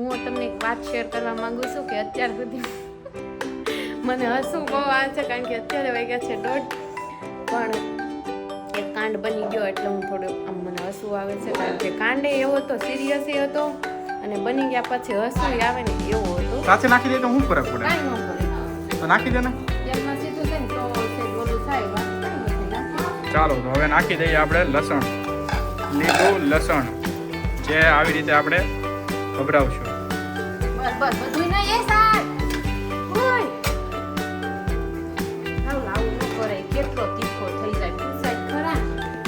હું તમને એક વાત શેર કરવા માંગુ છું કે અત્યાર સુધી મને હસવું બહુ આવે છે, કારણ કે અત્યારે વાગ્યા છે 1:30, પણ એક કાંડ બની ગયો એટલે હું થોડું આમ મને હસવું આવે છે, કારણ કે કાંડ એવો હતો, સિરિયસ હતો, અને બની ગયા પછી હસવું આવે ને એવો હતો. સાથે નાખી દે તો હું ફરક પડે? કાંઈ ન પડે, તો નાખી દે ને. તેલમાં સીધું છે ને તો બોલું થાય, વાત કાંઈ નથી નાખવાનું. ચાલો તો હવે નાખી દઈએ આપણે લસણ, લીલું લસણ, જે આવી રીતે આપણે ભભરાવશું. બસ બધું નહીં એ સાહેબ. ઓય આવું ન કરાય, કેટલો તીખો થઈ જાય, પૂછાય ખરા.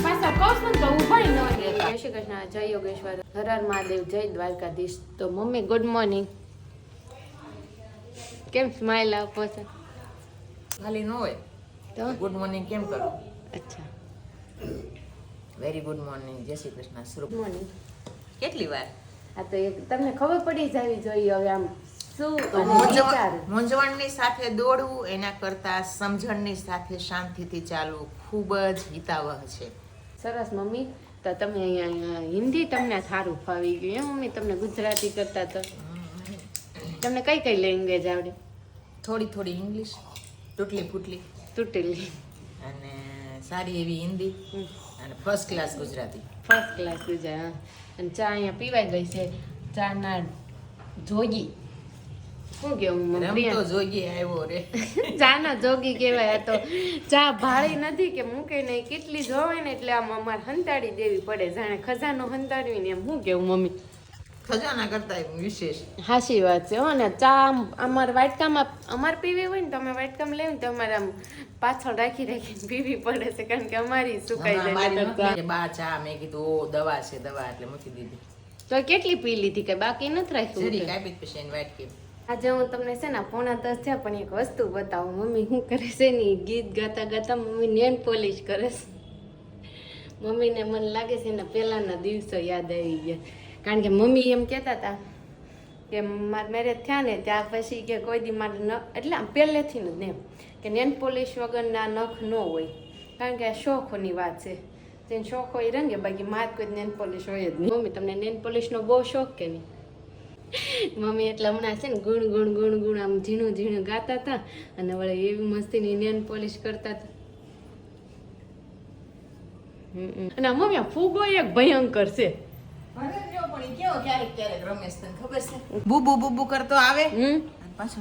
પાછા કહું છું ને તો ઊભાય ન રહેતા. જય શ્રી કૃષ્ણ, જય યોગેશ્વર, હર હર મહાદેવ, જય દ્વારકાધીશ. તો મમ્મી ગુડ મોર્નિંગ. કેમ સ્માઈલ આપો છો? ખાલી ન હોય તો ગુડ મોર્નિંગ કેમ કરો? અચ્છા, વેરી ગુડ મોર્નિંગ, જય શ્રી કૃષ્ણ. Good morning. કેટલી વાર? આ તો એક તમને ખબર પડી જવી જોઈએ હવે આમ શું તો અને વિચાર. મૂંઝવણની સાથે દોડવું એના કરતા સમજણની સાથે શાંતિથી ચાલવું ખૂબ જ હિતાવહ છે. સરસ મમ્મી. તો તમે અહીંયા હિન્દી તમને સારું ફાવી ગયું એમ મમ્મી? તમને ગુજરાતી કરતા તો તમને કઈ કઈ લેંગ્વેજ આવડે? થોડી થોડી ઇંગ્લિશ, તૂટલી ફૂટલી, તૂટેલી અને સારી એવી હિન્દી, અને first class Gujarati. First class Gujarat. અને ચા અહીંયા પીવાઈ ગઈ છે, ચા ના જોગી. શું કેવું મમ્મી? રમતો જોગી આવ્યો રે. ચા ના જોગી કહેવાય. આ તો ચા ભાળી નથી કે મૂકે નહીં, કેટલી જોવે ને એટલે આમ અમારે હંતાડી દેવી પડે, જાણે ખજાનો હંતાડવી ને એમ. શું કેવું મમ્મી? ખજાના કરતા વિશેષ. હાચી વાત છે હો. ને ચા અમારે વાટકામાં અમારે પીવી હોય ને તો અમે વાટકામાં લેવું ને તો અમારે આમ પાછળ રાખી રાખીને પીવી પડે છે, કારણ કે અમારી સુકાઈ જાય. બા ચા મેં કીધું ઓ દવા છે, દવા એટલે મૂકી દીધી. તો કેટલી પી લીધી કે બાકી નથી રાખ્યું? જરી કાપી પછી એને વાટ કે. આજે હું તમને છે ને 9:45 થયા પણ એક વસ્તુ બતાવું. મમ્મી શું કરે છે ને, ગીત ગાતા ગાતા મમ્મી નેલ પોલિશ કરે છે. મમ્મીને મને લાગે છે ને પહેલાના દિવસો યાદ આવી ગયા, કારણ કે મમ્મી એમ કહેતા હતા કે મારા મેરેજ થયા ને ત્યાં પછી કે કોઈ દી મારે ન, એટલે આમ પહેલેથી જ ને કે નેલ પોલિશ વગરના નખ ન હોય, કારણ કે આ શોખની વાત છે. જેને શોખ હોય એ રંગે, બાકી મારે કોઈ નેલ પોલિશ હોય જ નહીં. મમ્મી તમને નેલ પોલિશનો બહુ શોખ કે નહીં? મમ્મી એટલે હમણાં છે ને ગુણ ગુણ ગુણ ગુણ આમ ઝીણું ઝીણું ગાતા હતા, અને વળે એવી મસ્તીની નેલ પોલિશ કરતા હતા. અને મમ્મી આ ફૂગો એક ભયંકર છે. બુબુ બુબુ કરતો આવે, પાછો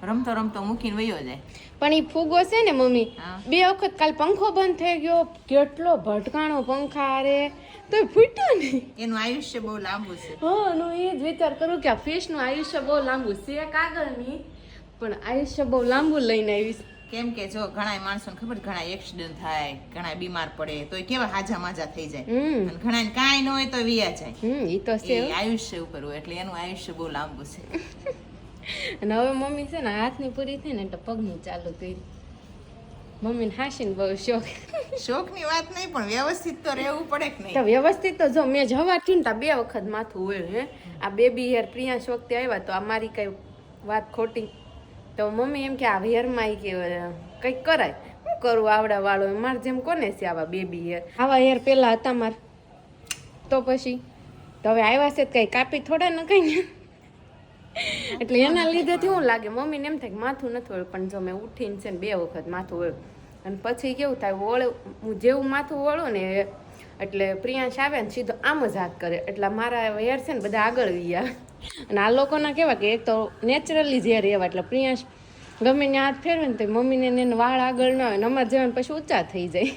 રમતો રમતો મૂકીને વયો જાય. પણ એ ફૂગો છે ને મમ્મી, હા. 2 વખત કાલ પંખો બંધ થઈ ગયો, કેટલો ભટકાણો પંખા હારે, તો ફૂટ્યો નહીં. એનું આયુષ્ય બહુ લાંબુ છે. હા, નો એ જ વિચાર કરું કે આ ફિશનું આયુષ્ય બહુ લાંબુ છે, કાગળની પણ આયુષ્ય બહુ લાંબુ લઈને આવીશ. કેમ કે જો ઘણા માણસોને ખબર, ઘણા એક્સિડન્ટ થાય, ઘણા બીમાર પડે તો કેવા હાજા માજા થઈ જાય, અને ઘણા કાંઈ ન હોય તો વિયા જાય. એ તો છે. એ આયુષ્ય ઉપર હોય, એટલે એનું આયુષ્ય બહુ લાંબુ છે. અને હવે મમ્મી છે ને હાથની પૂરી થઈ ને એટલે પગની ચાલુ કરી. મમ્મીને હાસીને બહુ શોખ. શોખની વાત નહીં, પણ વ્યવસ્થિત તો રહેવું પડે કે તો નહીં? વ્યવસ્થિત તો જો મેં જવા થયું ને 2 વખત માથું વળ્યું. હે આ બેબી હેર પ્રિયાંશ વખતે આવ્યા તો આ મારી કઈ વાત ખોટી? તો મમ્મી એમ કે આ હેરમાં કે કંઈક કરાય. શું કરું આવડા વાળો, મારે જેમ કોને છે આવા બેબી હેર? આવા હેર પહેલા હતા મારે, તો પછી તો હવે આવ્યા છે કઈ કાપી થોડા ન કઈ ને, એટલે એના લીધેથી શું લાગે મમ્મીને એમ થાય કે માથું નથી વળ્યું. પણ જો મેં ઉઠીને છે ને 2 વખત માથું વળ્યું, અને પછી કેવું થાય વળે, હું જેવું માથું વળું ને એટલે પ્રિયાંશ આવે ને સીધો આમ જ હાથ કરે, એટલે મારા હેર છે ને બધા આગળ ગયા. અને આ લોકોના કેવા કે એક તો નેચરલી જ હેર એવા, એટલે પ્રિયાંશ ગમે ને હાથ ફેરવે ને તો મમ્મીને એને વાળ આગળ ન હોય, ને અમારે જેવા પછી ઊંચા થઈ જાય.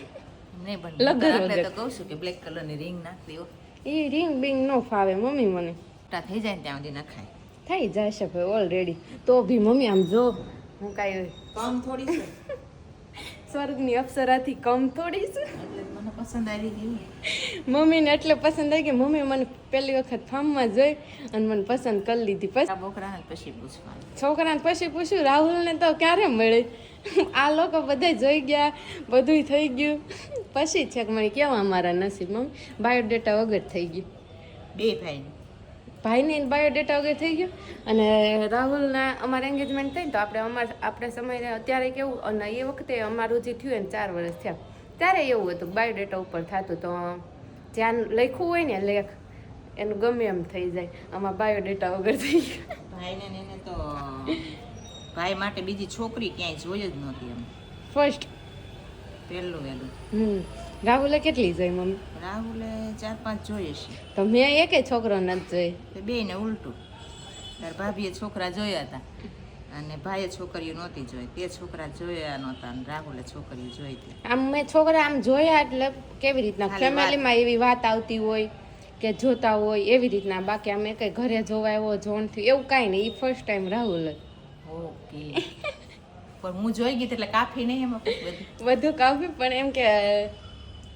નહીં, પણ લગન આપણે તો કહું છું કે બ્લેક કલરની રિંગ નાખી દો. એ રિંગ બિંગ ન ફાવે મમ્મી મને. મોટા થઈ જાય ને ત્યાં સુધી નખાય. થઈ જશે ભાઈ ઓલરેડી. તો ભી મમ્મી આમ જો હું કાંઈ કમ થોડી છે, સ્વર્ગની અપ્સરાથી કમ થોડી છે. એટલે મને પસંદ આવી ગયું. મમ્મીને એટલે પસંદ આવી કે મમ્મી મને પહેલી વખત ફાર્મમાં જોઈ અને મને પસંદ કરી લીધી. પછી બોકરાને પછી પૂછવાનું. છોકરાને પછી પૂછ્યું, રાહુલને તો ક્યારે મળે? આ લોકો બધા જોઈ ગયા, બધું થઈ ગયું, પછી છે કે મને કેવા અમારા નસીબમાં બાયોડેટા વગર થઈ ગયું. 2 ભાઈ ભાઈની બાયોડેટા વગર થઈ ગયો. અને રાહુલના અમારે એન્ગેજમેન્ટ થઈ તો આપણે સમય અત્યારે કેવું, અને એ વખતે અમારું જે થયું ને 4 વર્ષ થયા ત્યારે એવું હતું બાયોડેટા ઉપર થતું. તો જ્યાં લખ્યું હોય ને લેખ એનું ગમે એમ થઈ જાય. આમાં બાયોડેટા વગર થઈ ગયું. ભાઈને ને એને તો ભાઈ માટે બીજી છોકરી ક્યાંય જોઈ જ નહોતી એમ ફર્સ્ટ. પહેલું વહેલું. રાહુલે કેટલી જોઈ મમ્મી? રાહુલે 4-5 જોઈએ છે. તો મેં એકેય છોકરો નથી જોઈ. તે બેયને ઉલટું. તાર ભાભીએ છોકરા જોયા હતા અને ભાઈએ છોકરીઓ નહોતી જોઈ. તે છોકરા જોયા નહોતા અને રાહુલે છોકરીઓ જોઈ હતી. આમ મેં છોકરા આમ જોયા એટલે કેવી રીતના ખાલી ફેમિલીમાં એવી વાત આવતી હોય કે જોતા હોય એવી રીતના. બાકી અમે કઈ ઘરે જોવા આવ્યો જોણ થયું એવું કાંઈ નહીં. એ ફર્સ્ટ ટાઈમ રાહુલ જ. ઓકે. પણ હું જોઈ ગઈ એટલે કાફી નહીં એમાં પછી બધું કાફી પણ એમ કે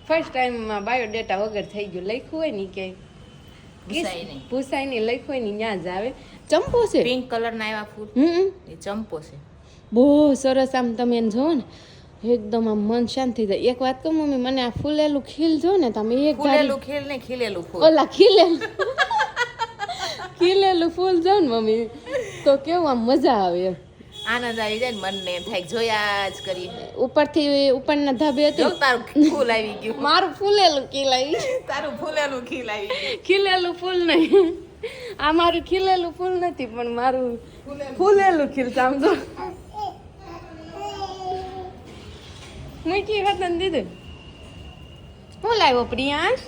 ફર્સ્ટ ટાઈમમાં બાયોડેટા વગર થઈ ગયું. લખ્યું હોય ને કે પૂછાય નહીં. પૂછાય નહીં, લખ્યું હોય ને ત્યાં જ આવે. ચંપો છે, પિંક કલરના આવ્યા ફૂલ એ ચંપો છે. બહુ સરસ. આમ તમે એને જોવો ને એકદમ આમ મન શાંત થઈ જાય. એક વાત કહું મમ્મી, મને આ ફૂલેલું ખીલ જો ને તમે એક ફૂલેલું ખીલ નહીં ખીલેલું ફૂલ. ઓલા ખીલેલું ખીલેલું ફૂલ જો ને મમ્મી તો કેવું આમ મજા આવે એમ. આનંદ આવી જાય ને મનને એમ થાય જોયા જ કરી. ઉપરથી ઉપરના ધાબે જો હતું તારું ફૂલ આવી ગયું. મારું ફૂલેલું ખીલ આવી. તારું ફૂલેલું ખીલ આવી ગયું. ખીલેલું ફૂલ નહીં, આ મારું ખીલેલું ફૂલ નથી પણ મારું ફૂલેલું ખીલ. સમજો મૂકી વતન દીધું. શું લાવ્યો પ્રિયાંશ?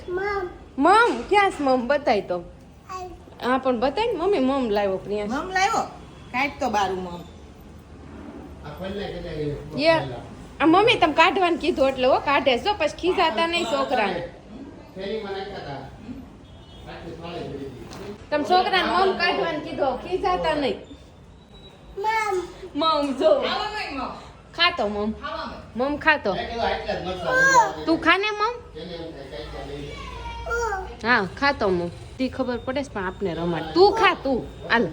મમ ક્યાં છે મમ? બતાય તો. હા પણ બતાય ને મમ્મી. મમ લાવ્યો પ્રિયાંશ. મમ લાવ્યો કાંઈક તો બારું મમ. આ મમ્મી તમે કાઢવાનું કીધું એટલે હો કાઢે છો, પછી ખીજાતા નહીં છોકરાને. તમે છોકરાને મમ કાઢવાનું કીધું ખીજાતા નહીં. મમ જો ખાતો મમ. મમ ખાતો. તું ખાને મમ? હા ખાતો મમ. તી ખબર પડે છે પણ આપને રમાડ. તું ખા તું. હાલ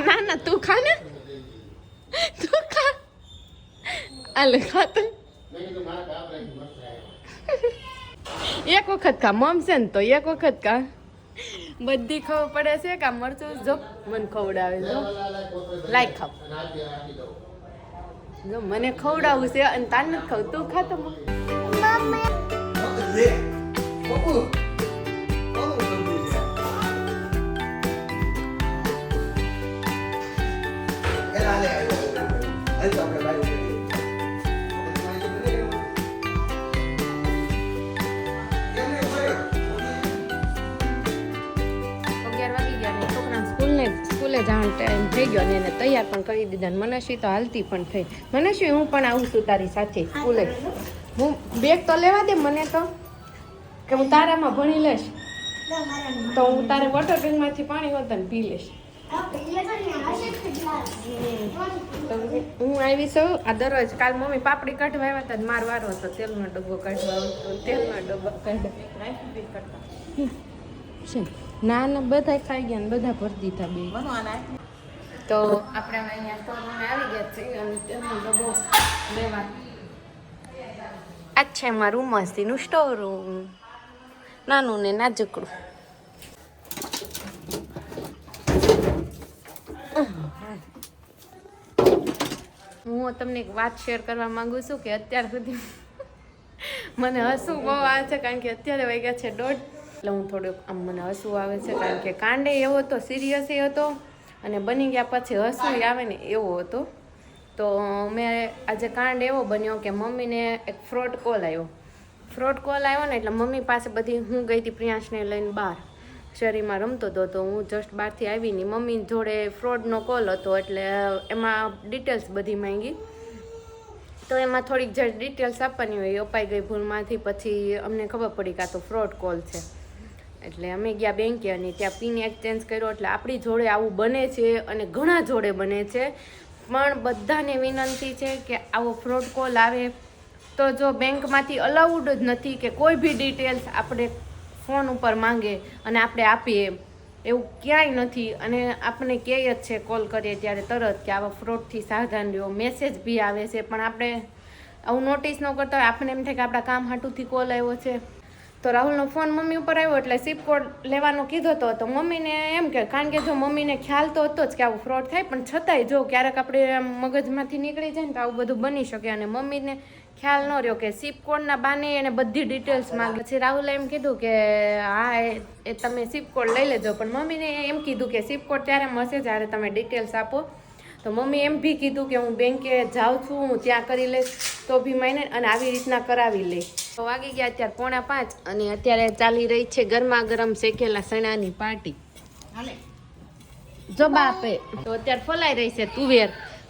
ના ના તું ખા ને. તું ખા. હાલે ખાતો. એક વખત ખા. મમ છે ને તો એક વખત ખા. બધી ખબર પડે છે કે આ મરચું જો મને ખવડાવે. જો લાઈક ખાવ. જો મને ખવડાવવું છે અને તાર નથી ખાવ. તું ખા તો સ્કૂલે જવાનો ટાઈમ થઈ ગયો અને એને તૈયાર પણ કરી દીધા. મનસ્વી તો હાલતી પણ થઈ. મનસ્વી હું પણ આવું છું તારી સાથે સ્કૂલે. હું બેગ તો લેવા દે મને તો કે હું તારામાં ભણી લઈશ તો હું તારે વોટર ડ્રિંકમાંથી પાણી હોતા ને પી લઈશ. હું આવી છું આ દરરોજ. કાલ મમ્મી પાપડી કાઢવા આવ્યા હતા માર વારો હતો તેલનો ડબ્બો કાઢવા આવતો. તેલનો ડબ્બો કાઢ ના ના બધા ખાઈ ગયા ને બધા ભરી દીધા બે. તો આપણે અહીંયા સ્ટોર રૂમે આવી ગયા છીએ અને તેલનો ડબ્બો લેવા. આ છે મારું મસ્તીનું સ્ટોર રૂમ, નાનું ને નાજુકડું. હું તમને એક વાત શેર કરવા માંગુ છું કે અત્યાર સુધી મને હસવું બહુ આવે છે કારણ કે અત્યારે વાગ્યા છે 1:30. એટલે હું થોડુંક આમ મને હસવું આવે છે કારણ કે કાંડે એવો હતો, સિરિયસ હતો અને બની ગયા પછી હસવું આવે ને એવો હતો. તો મેં આજે કાંડ એવો બન્યો કે મમ્મીને એક ફ્રોડ કોલ આવ્યો ને એટલે મમ્મી પાસે બધી હું ગઈ હતી પ્રિયાંશને લઈને બહાર શેરીમાં રમતો હતો. તો હું જસ્ટ બહારથી આવીને મમ્મી જોડે ફ્રોડનો કોલ હતો એટલે એમાં ડિટેલ્સ બધી માંગી. તો એમાં થોડીક જે ડિટેલ્સ આપવાની હોય એ અપાઈ ગઈ ભૂલમાંથી. પછી અમને ખબર પડી કે આ તો ફ્રોડ કોલ છે એટલે અમે ગયા બેંકે અને ત્યાં પિન એક્સચેન્જ કર્યો. એટલે આપણી જોડે આવું બને છે અને ઘણા જોડે બને છે. પણ બધાને વિનંતી છે કે આવો ફ્રોડ કોલ આવે તો જો બેંકમાંથી અલાઉડ જ નથી કે કોઈ બી ડિટેલ્સ આપણે ફોન ઉપર માંગે અને આપણે આપીએ એવું ક્યાંય નથી. અને આપણને કહે જ છે કોલ કરીએ ત્યારે તરત કે આવા ફ્રોડથી સાવધાન રહ્યો. મેસેજ બી આવે છે પણ આપણે આવું નોટિસ ન કરતા હોય. આપણને એમ થાય કે આપણા કામ હાટુથી કોલ આવ્યો છે. તો રાહુલનો ફોન મમ્મી ઉપર આવ્યો એટલે સિપ કોડ લેવાનો કીધો હતો. તો મમ્મીને એમ કે કારણ કે જો મમ્મીને ખ્યાલ તો હતો જ કે આવું ફ્રોડ થાય પણ છતાંય જો ક્યારેક આપણે આમ મગજમાંથી નીકળી જાય ને તો આવું બધું બની શકે. અને મમ્મીને ખ્યાલ ન રહ્યો કે સિપ કોડના બાને એને બધી ડિટેલ્સ માંગી. પછી રાહુલે એમ કીધું કે હા એ તમે સિપ કોડ લઈ લેજો, પણ મમ્મીને એમ કીધું કે સિપ કોડ ત્યારે મળશે જ્યારે તમે ડિટેલ્સ આપો. તો મમ્મી એમ બી કીધું કે હું બેંકે જાઉં છું, હું ત્યાં કરી લઈશ તો બી મહિને અને આવી રીતના કરાવી લઈશ. તો વાગી ગયા અત્યારે 4:45 અને અત્યારે ચાલી રહી છે ગરમા ગરમ શેકેલા ચણાની પાર્ટી. જો બાપે તો અત્યારે ફલાઈ રહી છે તુવેર,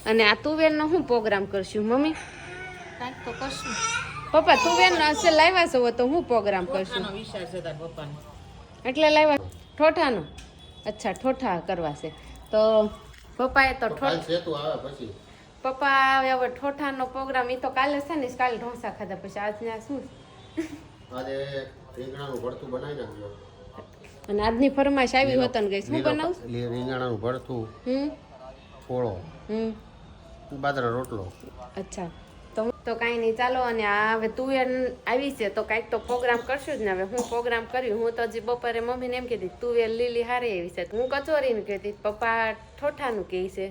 અને આ તુવેરનો શું પ્રોગ્રામ કરશું મમ્મી? કાંઈક તો કરશું. પપ્પા તુવેરનો અસલ લાવ્યા છો તો હું પ્રોગ્રામ કરશું? પોતાનો વિચાર છે તાર પપ્પાનો. એટલે લાવ્યા ઠોઠાનો? અચ્છા ઠોઠા કરવા છે. તો પપ્પાએ તો પપ્પા હવે ઠોઠાનો પ્રોગ્રામ એ તો કાલે છે ને, કાલે ઢોસા ખાધા પછી આજના શું રીંગણાનું ભરતું બનાવી નાખજો. અને આજની ફરમાઈશ આવી હોત ને ગઈ શું બનાવશું? રીંગણાનું ભરતું, ફોળો, બાજરા રોટલો. અચ્છા તો કાંઈ નહીં, ચાલો. અને આ હવે તુવેર આવી છે તો કાંઈક તો પ્રોગ્રામ કરશું જ ને. હવે હું પ્રોગ્રામ કર્યું, હું તો હજી બપોરે મમ્મીને એમ કહેતી તુવેર લીલી હારી એવી છે, હું કચોરીને કહેતી, પપ્પા ઠોઠાનું કહે છે.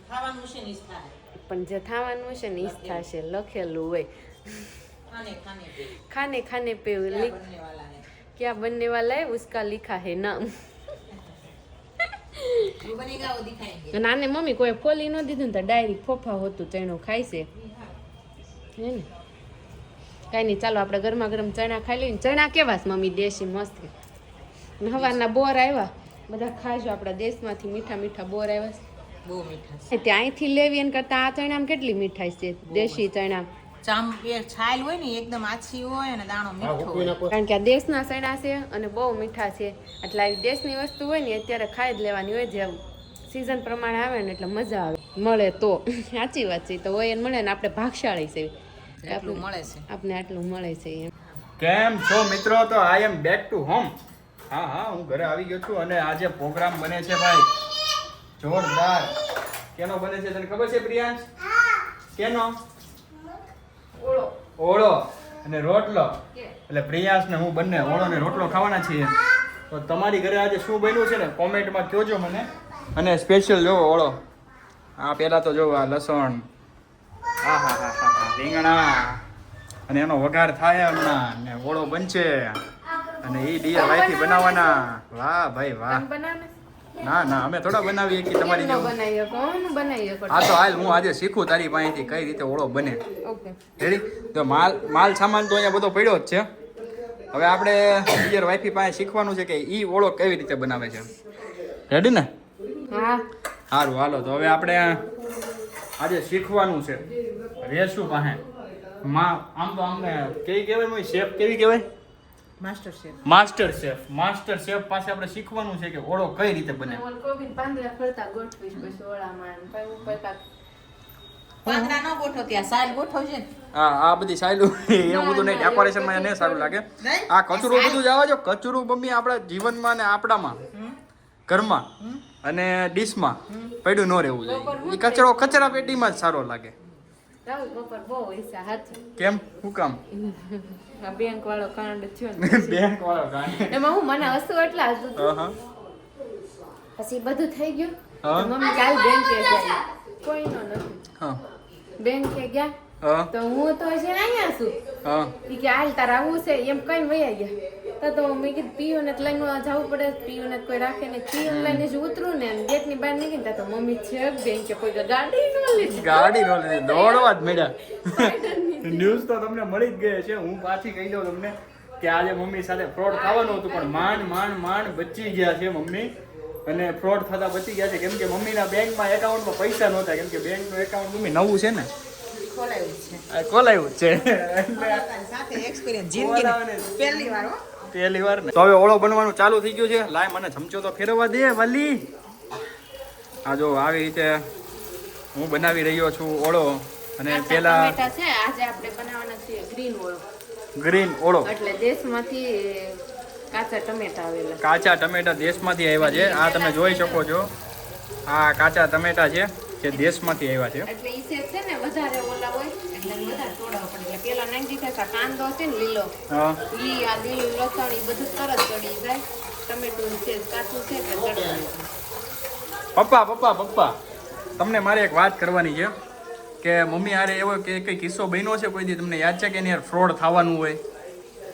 ખાવાનું છે ને ઈ થાય. પણ જે થવાનું છે ને ઈ જ થશે, લખેલું હોય ખાને ખાને पे बनने वाला है. क्या बनने वाला है उसका लिखा है नाम. जो बनेगा वो दिखाएंगे. અને આને મમ્મી કોઈ ફોલી ન દીધું ને તો ડાયરેક્ટ ફોફા હોતું ચણો ખાય છે હે ને. કાંઈ નહીં, ચાલો આપણે ગરમા ગરમ ચણા ખાઈ લઈએ. ચણા કેવા છે મમ્મી? દેશી મસ્ત. અને સવારના બોર આવ્યા, બધા ખાજો આપણા દેશમાંથી મીઠા મીઠા બોર આવ્યા છે. બહુ મીઠા છે. તે અહીંથી લેવી એને કરતા આ ચણામાં કેટલી મીઠાઈ છે દેશી ચણા. ચામ એ છાલ હોય ને એકદમ આછી હોય અને દાણો મીઠો હોય. કારણ કે આ દેશના ચણા છે અને બહુ મીઠા છે, એટલે આવી દેશની વસ્તુ હોય ને અત્યારે ખાઈ જ લેવાની હોય. જે સિઝન પ્રમાણે આવે ને એટલે મજા આવે, મળે તો. સાચી વાત છે, તો હોય એને મળે ને. આપણે ભાગશાળી છે, એટલું મળે છે. આપણે આટલું મળે છે એમ. કેમ છો મિત્રો? તો આઈ એમ બેક ટુ હોમ. હા હું ઘરે આવી ગયો છું અને આજે પ્રોગ્રામ બને છે ભાઈ જોરદાર. કેનો બને છે તને ખબર છે પ્રિયાંશ? કેનો? ઓળો અને રોટલો. એટલે પ્રિયાંશ ને હું બંને ઓળો ને રોટલો ખાવાના છીએ. તો તમારી ઘરે આજે શું બન્યું છે ને કોમેન્ટમાં કહેજો મને. અને સ્પેશિયલ જોવો ઓળો. આ પહેલા તો જોવો આ લસણ, હા રીંગણા, અને એનો વઘાર થાય હમણાં ને ઓળો બનશે અને એ ડીયર વાઈથી બનાવવાના. વાહ ભાઈ વાહ. ના અમે થોડા બનાવીએ કે તમારી જેવું. હા તો હાલ હું આજે શીખું તારી પાસેથી કઈ રીતે ઓળો બને. રેડી? તો માલ સામાન તો અહીંયા બધો પડ્યો જ છે. હવે આપણે ડીયર વાઈફી પાસે શીખવાનું છે કે ઈ ઓળો કેવી રીતે બનાવે છે. રેડી ને? હા સારું હાલો. તો હવે આપણે આજે શીખવાનું છે રેસુ પાસે. આમ તો અમને કેવી કહેવાય શેફ? કેવી કહેવાય? માસ્ટર શેફ પાસે આપણે શીખવાનું છે કે ઓળો કઈ રીતે બને. પાંદડા ન ગોઠો ત્યાં સાલ ગોઠવજે ને. આ બધી સાયલું એવું બધું નહીં, ડેકોરેશન માં નહીં સારું લાગે. આ કચરું બધું જવા જો. કચરું મમ્મી આપણા જીવનમાં ને આપણામાં ઘરમાં અને ડીશમાં પડ્યું ન રહેવું જોઈએ. એ કચરો કચરા પેટીમાં જ સારો લાગે. કેમ? શું કામ? બેંક વાળો કાંડ થયો ને. બેંક વાળો કાંડ. એમાં હું મને હસવું એટલા હતું. પછી બધું થઈ ગયું. મમ્મી કાલ બેંકે ગયા, કોઈનો નથી. બેંકે ગયા તો હું તો છે અહીંયા છું. ઈ કે હાલ તાર આવું છે એમ કઈ વયા ગયા. તો મેં કીધું પીયુને લઈને જવું પડે, પીયુને કોઈ રાખે ને. પીયુને લઈને જ ઉતરું ને ગેટ ની બહાર નીકળી તો મમ્મી છે બેંકે કોઈ ગાડી નો લીધી. દોડવા જ મળ્યા. ન્યૂઝ તો તમને મળી જ ગઈ છે. હું પાછી કહી દઉં તમને કે આજે મમ્મી સાથે ફ્રોડ થવાનું હતું, પણ માંડ બચી ગયા છે મમ્મી. અને ફ્રોડ થતા બચી ગયા છે કેમ કે મમ્મીના બેંકમાં એકાઉન્ટમાં પૈસા નહોતા. કેમ કે બેંકનું એકાઉન્ટ મમ્મી નવું છે ને, ખોલાયું છે. પહેલી વાર ને. તો હવે ઓળો બનવાનું ચાલુ થઈ ગયું છે. લાય મને ચમચો તો ફેરવવા દે વાલી. આ જો આવી રીતે હું બનાવી રહ્યો છું ઓળો. અને પેલા છે આજે આપણે બનાવવાના છે ગ્રીન ઓળો. એટલે દેશમાંથી કાચા ટમેટા આવેલા. કાચા ટમેટા દેશમાંથી આવ્યા છે. આ તમે જોઈ શકો છો, આ કાચા ટમેટા છે જે દેશમાંથી આવ્યા છે. એટલે ઈ છે ને વધારે ઓલા હોય એટલે વધારે તોડાવવા પડે. એટલે પેલા નાખી દીધા કાંદો છે ને લીલો, ઈ આ લીલું લસણ ઈ બધું તરત ચડી જાય. ટમેટું છે કાચું છે એટલે ચડી જાય. પપ્પા તમને મારે એક વાત કરવાની છે. કે મમ્મી હારે એવો કે કઈ કિસ્સો બન્યો છે કોઈ દી તમને યાદ છે કે એની યાર ફ્રોડ થવાનું હોય?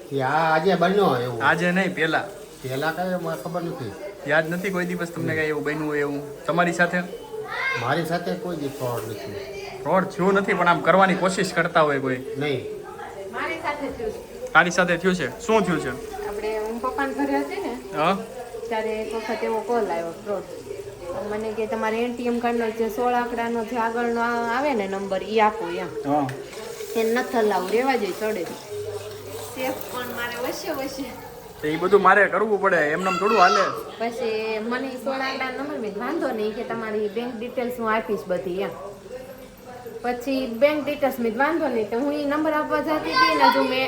કે આ આજે બન્યો એવું આજે નહીં, પહેલા પહેલા કઈ મને ખબર નથી. યાદ નથી કોઈ દિવસ તમને કઈ એવું બન્યું હોય એવું તમારી સાથે? મારી સાથે કોઈ દી ફ્રોડ નથી. ફ્રોડ થયું નથી પણ આમ કરવાની કોશિશ કરતા હોય કોઈ? નહીં. મારી સાથે થયું છે. તારી સાથે થયું છે? શું થયું છે? આપણે હું પપ્પાના ઘરે હતી ને હા ત્યારે એક વખત એવો કોલ આવ્યો ફ્રોડ. મને કે તમારે એટીએમ કાર્ડનો જે 16 આંકડાનો જે આગળનો આવે ને નંબર એ આપો એમ. હા એને નથી હલાવું, રેવા જઈ ચડે સેફ પણ મારે વસે તો એ બધું મારે કરવું પડે, એમને થોડું હાલે. પછી મને 16 આંકડાનો નંબર મેં વાંધો નહીં કે તમારી બેંક ડિટેલ્સ હું આપીશ બધી એમ. પછી બેંક ડિટેલ્સ મેં વાંધો નહીં તો હું એ નંબર આપવા જતી હતી ને જો મેં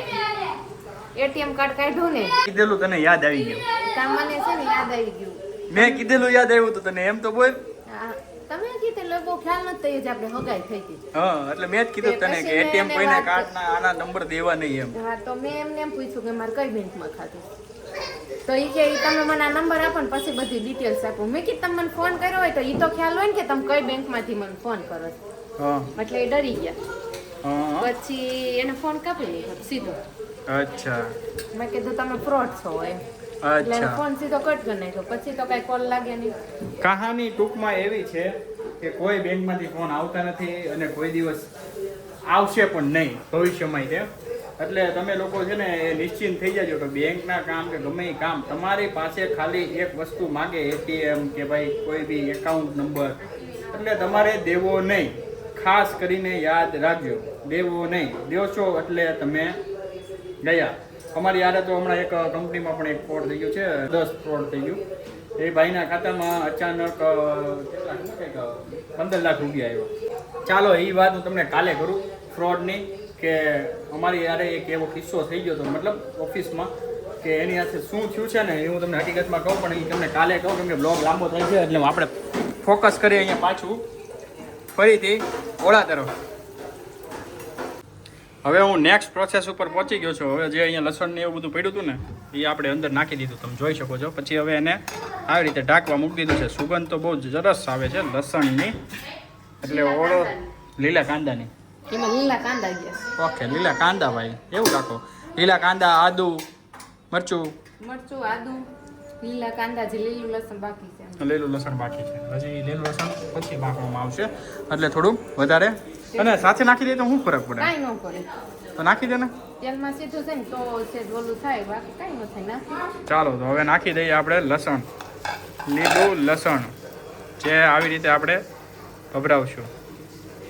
એટીએમ કાર્ડ કાઢ્યું ને કીધેલું તને યાદ આવી ગયું? ત્યાં મને છે ને યાદ આવી ગયું. મેં કીધેલું યાદ આવ્યું તો તને એમ તો બોલ. હા, તમે કીધેલું બહુ ખ્યાલ નથી જ આપણે હગાઈ થઈ હતી. હા એટલે મેં જ કીધું તને કે એટીએમ કોઈને કાર્ડના આના નંબર દેવા નહીં એમ. હા તો મેં એમને એમ પૂછ્યું કે મારે કઈ બેંકમાં ખાતું તો એ કે તમે મને આ નંબર આપો ને પછી બધી ડિટેલ્સ આપો. મેં કીધું તમે મને ફોન કર્યો હોય તો એ તો ખ્યાલ હોય ને કે તમે કઈ બેંકમાંથી મને ફોન કરો છો. હા એટલે એ ડરી ગયા. હા પછી એને ફોન કાપી લીધો સીધો. અચ્છા મેં કીધું તમે ફ્રોડ છો એમ. એટલે અચ્છા ફોન સીધો કટ કરી નાખ્યો. પછી તો કઈ કોલ લાગે નહીં. કહાની ટૂંકમાં એવી છે કે કોઈ બેંકમાંથી ફોન આવતા નથી અને કોઈ દિવસ આવશે પણ નહીં ભવિષ્યમાં તે. એટલે તમે લોકો છે ને એ નિશ્ચિંત થઈ જાજો કે બેંકના કામ કે ગમે એ કામ તમારી પાસે ખાલી એક વસ્તુ માગે એટીએમ કે ભાઈ કોઈ બી એકાઉન્ટ નંબર, એટલે તમારે દેવો નહીં. ખાસ કરીને યાદ રાખજો, દેવો નહીં. દેવશો એટલે તમે ગયા. અમારી યારે તો હમણાં એક કંપનીમાં પણ એક ફ્રોડ થઈ ગયું છે, 10 ફ્રોડ થઈ ગયું. એ ભાઈના ખાતામાં અચાનક કેટલા કંઈક 15 લાખ રૂપિયા આવ્યો. ચાલો એ વાત હું તમને કાલે કરું ફ્રોડની, કે અમારી યારે એક એવો કિસ્સો થઈ ગયો હતો મતલબ ઓફિસમાં, કે એની સાથે શું થયું છે ને એ હું તમને હકીકતમાં કહું, પણ એ તમને કાલે કહું કેમ કે બ્લોગ લાંબો થાય છે. એટલે આપણે ફોકસ કરીએ અહીંયા પાછું ફરીથી ઓળા તરફ. હવે હું નેક્સ્ટ પ્રોસેસ ઉપર પહોંચી ગયો છું. હવે જે અહીંયા લસણ ને એવું બધું પડ્યું હતું ને એ આપણે અંદર નાખી દીધું, તમે જોઈ શકો છો. પછી હવે એને આવી રીતે ઢાંકવા મૂકી દીધું છે. સુગંધ તો બહુ સરસ આવે છે લસણની, એટલે ઓળો લીલા કાંદાની. એમાં લીલા કાંદા ગયા. ઓકે લીલા કાંદા ભાઈ, એવું રાખો. લીલા કાંદા, આદુ, મરચું, મરચું, આદુ, લીલા કાંદા, જે લીલું લસણ બાકી છે. લીલું લસણ બાકી છે. હજી લીલું લસણ પછી નાખવામાં આવશે એટલે થોડું વધારે. અને સાથે નાખી દઈએ તો શું ફરક પડે? કાંઈ ન પડે. તો નાખી દે ને. તેલમાં સીધું છે ને તો છે ઓલું થાય, બાકી કાંઈ ન થાય. નાખી ચાલો તો હવે નાખી દઈએ આપણે લસણ, લીલું લસણ, જે આવી રીતે આપણે ભભરાવશું.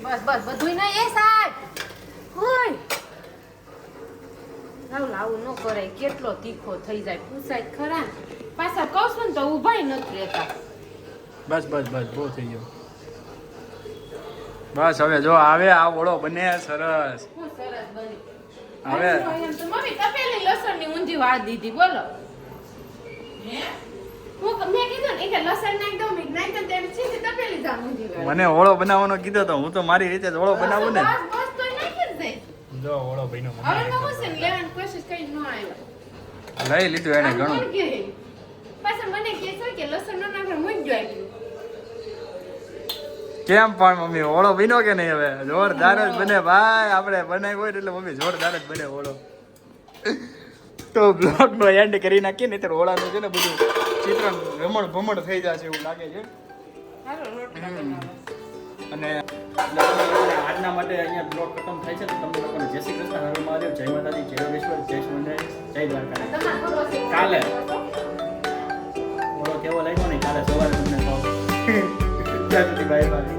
બસ બસ બધું ના એ સાહેબ હોય આવું ન કરાય. કેટલો તીખો થઈ જાય પૂછાય ખરા. પાછા કહું છું ને તો ઊભાય નથી રહેતા. બસ બસ બસ બહુ થઈ ગયું. બસ હવે જો આવે આ ઓળો બને સરસ. શું સરસ બની. હવે એમ તો મમ્મી તપેલી લસણની ઊંધી વાળ દીધી. બોલો મેં કીધું ને કે લસણ નાખી દઉં, મેં નાખી દઉં ત્યારે સીધી તપેલી જામ ઊંધી વાળ. મને ઓળો બનાવવાનો કીધો તો હું તો મારી રીતે જ ઓળો બનાવું ને. બસ બસ તો નાખી જ જાય. જો ઓળો બન્યો. હવે તો હું છે ને લેવાની કોશિશ કરી ન આવ્યો. લઈ લીધું એને ઘણું. પાછા મને કહે છે કે લસણ ન નાખે મૂકી ગયો. કેમ પણ મમ્મી ઓળો બન્યો કે નહીં? હવે જોરદાર જ બને ભાઈ. આપણે બનાવ્યો હોય એટલે મમ્મી જોરદાર જ બને ઓળો. તો બ્લોગ નો એન્ડ કરી નાખીએ ને તો ઓળાનું છે ને બધું ચિત્રણ રમણ ભમણ થઈ જશે એવું લાગે છે. અને આજના માટે અહીંયા બ્લોગ ખતમ થાય છે. તો તમને લોકોને જય શ્રી કૃષ્ણ, હર મહાદેવ, જય માતાજી, જય યોગેશ્વર, જય સ્વંદય, જય દ્વારકા. કાલે ઓળો કેવો લાગ્યો ને કાલે સવારે તમને કહું. ત્યાં સુધી બાય બાય.